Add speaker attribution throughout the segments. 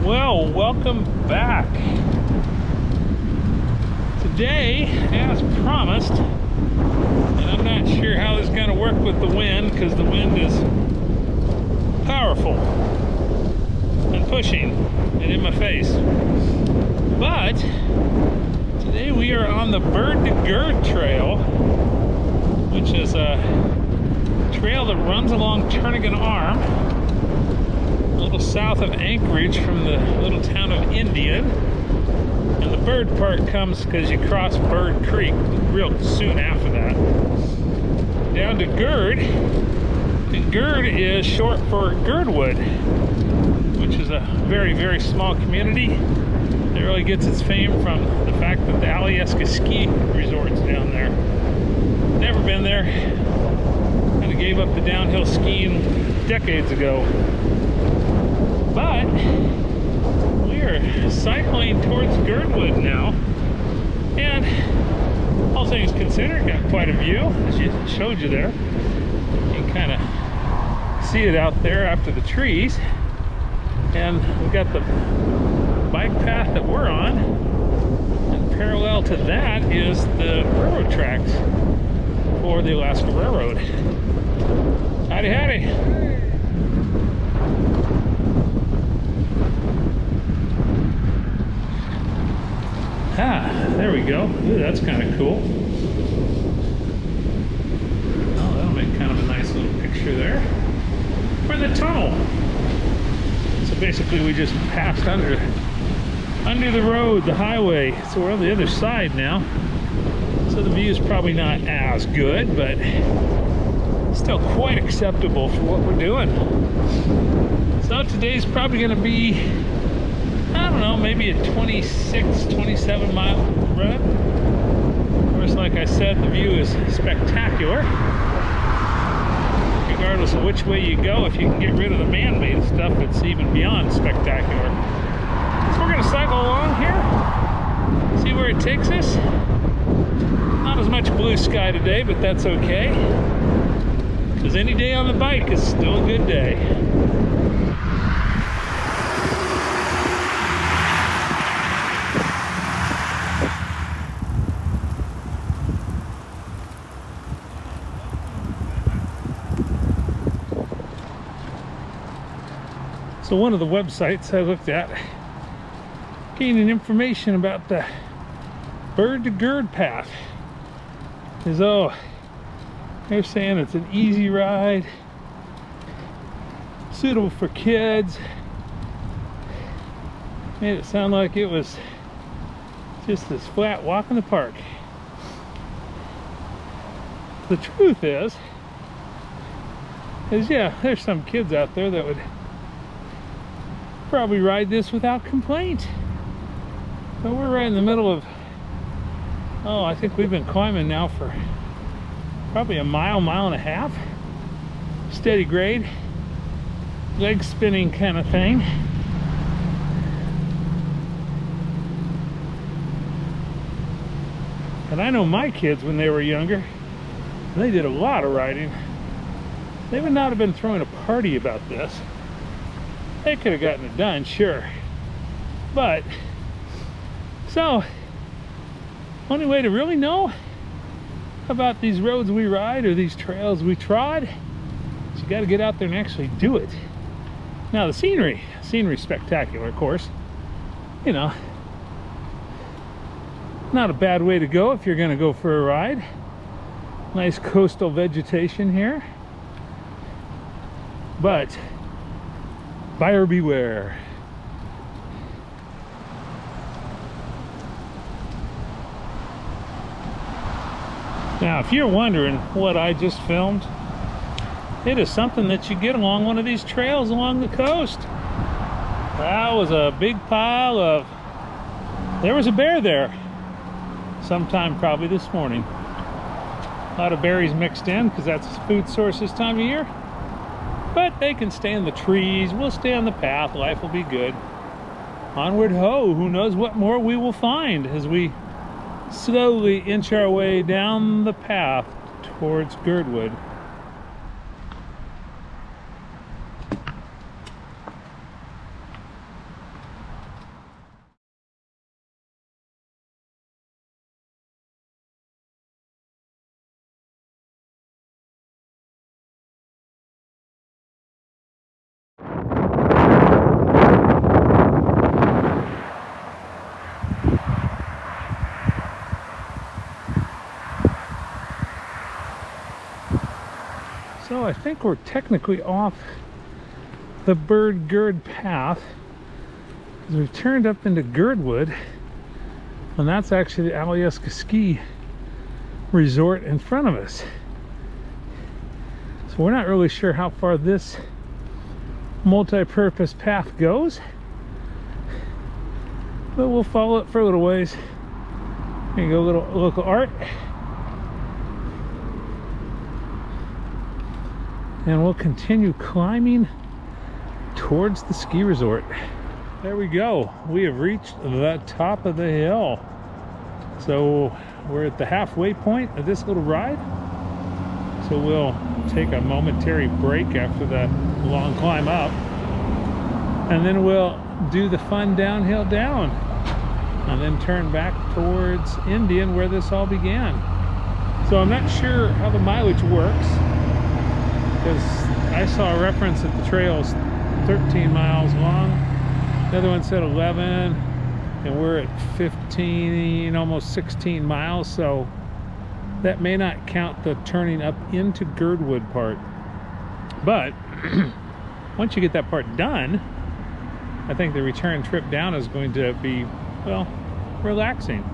Speaker 1: Well, welcome back. Today, as promised, and I'm not sure how this is going to work with the wind because the wind is powerful and pushing and in my face. But today we are on the Bird to Gird trail, which is a trail that runs along Turnagain Arm, a little south of Anchorage from the little town of Indian. And the bird part comes because you cross Bird Creek real soon after that. Down to Gird, and Gird is short for Girdwood, which is a very, very small community. It really gets its fame from the fact that the Alyeska ski resort's down there. Never been there. Kind of gave up the downhill skiing decades ago. But we're cycling towards Girdwood now, and all things considered, got quite a view, as you showed you there. You can kind of see it out there after the trees, and we got the bike path that we're on, and parallel to that is the railroad tracks for the Alaska Railroad. Howdy, howdy. Ah, there we go. Ooh, that's kind of cool. Oh, that'll make kind of a nice little picture there. For the tunnel. So basically we just passed under the road, the highway. So we're on the other side now. So the view is probably not as good, but still quite acceptable for what we're doing. So today's probably going to be, I don't know, maybe a 26, 27 mile run. Of course, like I said, the view is spectacular. Regardless of which way you go, if you can get rid of the man-made stuff, it's even beyond spectacular. So we're going to cycle along here, see where it takes us. Not as much blue sky today, but that's okay, because any day on the bike is still a good day. So one of the websites I looked at, gaining information about the Bird to Gird path, is, oh, they're saying it's an easy ride, suitable for kids. Made it sound like it was just this flat walk in the park. The truth is yeah, there's some kids out there that would probably ride this without complaint. But we're right in the middle of, oh, I think we've been climbing now for probably a mile, mile and a half. Steady grade, leg spinning kind of thing. And I know my kids, when they were younger, they did a lot of riding. They would not have been throwing a party about this. They could have gotten it done, sure. But, so, only way to really know about these roads we ride or these trails we trod is you got to get out there and actually do it. Now the scenery's spectacular, of course. You know, not a bad way to go if you're going to go for a ride. Nice coastal vegetation here. But buyer beware. Now, if you're wondering what I just filmed, it is something that you get along one of these trails along the coast. That was a big pile of, there was a bear there sometime probably this morning. A lot of berries mixed in because that's a food source this time of year. But they can stay in the trees, we'll stay on the path, life will be good. Onward ho, who knows what more we will find as we slowly inch our way down the path towards Girdwood. I think we're technically off the Gird path, because we've turned up into Girdwood, and that's actually the Alyeska ski resort in front of us. So we're not really sure how far this multi-purpose path goes, but we'll follow it for a little ways. Here you go, little local art. And we'll continue climbing towards the ski resort. There we go. We have reached the top of the hill. So we're at the halfway point of this little ride. So we'll take a momentary break after that long climb up, and then we'll do the fun downhill down, and then turn back towards Indian where this all began. So I'm not sure how the mileage works, because I saw a reference that the trail's 13 miles long. The other one said 11, and we're at 15, almost 16 miles. So that may not count the turning up into Girdwood part. But once you get that part done, I think the return trip down is going to be, well, relaxing.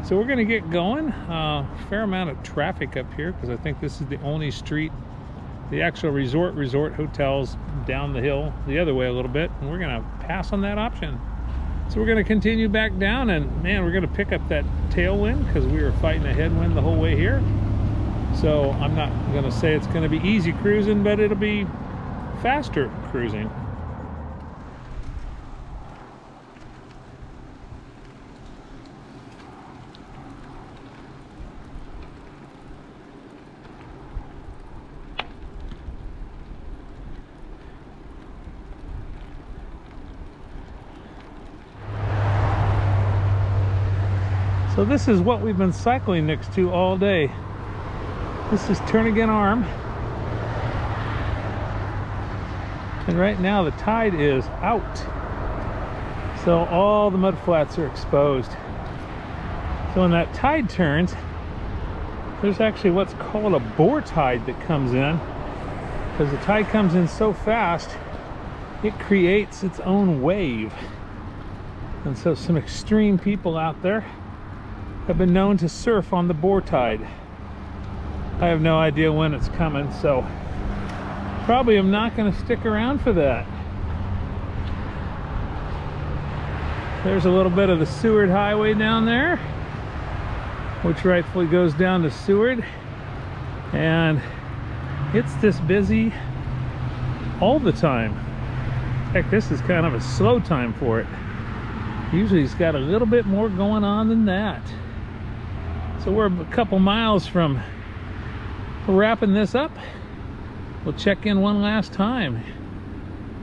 Speaker 1: So we're going to get going. Fair amount of traffic up here, because I think this is the only street, the actual resort hotels down the hill the other way a little bit, and we're going to pass on that option. So we're going to continue back down, and man, we're going to pick up that tailwind because we were fighting a headwind the whole way here. So I'm not going to say it's going to be easy cruising, but it'll be faster cruising. So this is what we've been cycling next to all day. This is Turnagain Arm. And right now the tide is out. So all the mud flats are exposed. So when that tide turns, there's actually what's called a boar tide that comes in. Because the tide comes in so fast, it creates its own wave. And so some extreme people out there have been known to surf on the boar tide. I have no idea when it's coming, so probably am not going to stick around for that. There's a little bit of the Seward Highway down there, which rightfully goes down to Seward, and it's this busy all the time. Heck, this is kind of a slow time for it. Usually it's got a little bit more going on than that. So we're a couple miles from wrapping this up. We'll check in one last time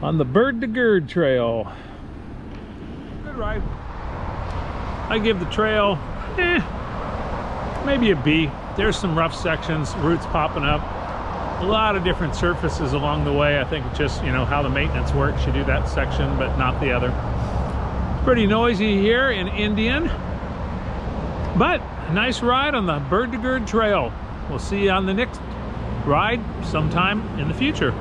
Speaker 1: on the Bird to Gird trail. Good ride. I give the trail maybe a B. There's some rough sections, roots popping up, a lot of different surfaces along the way. I think just, you know, how the maintenance works. You do that section but not the other. It's pretty noisy here in Indian, but a nice ride on the Bird to Gird trail. We'll see you on the next ride sometime in the future.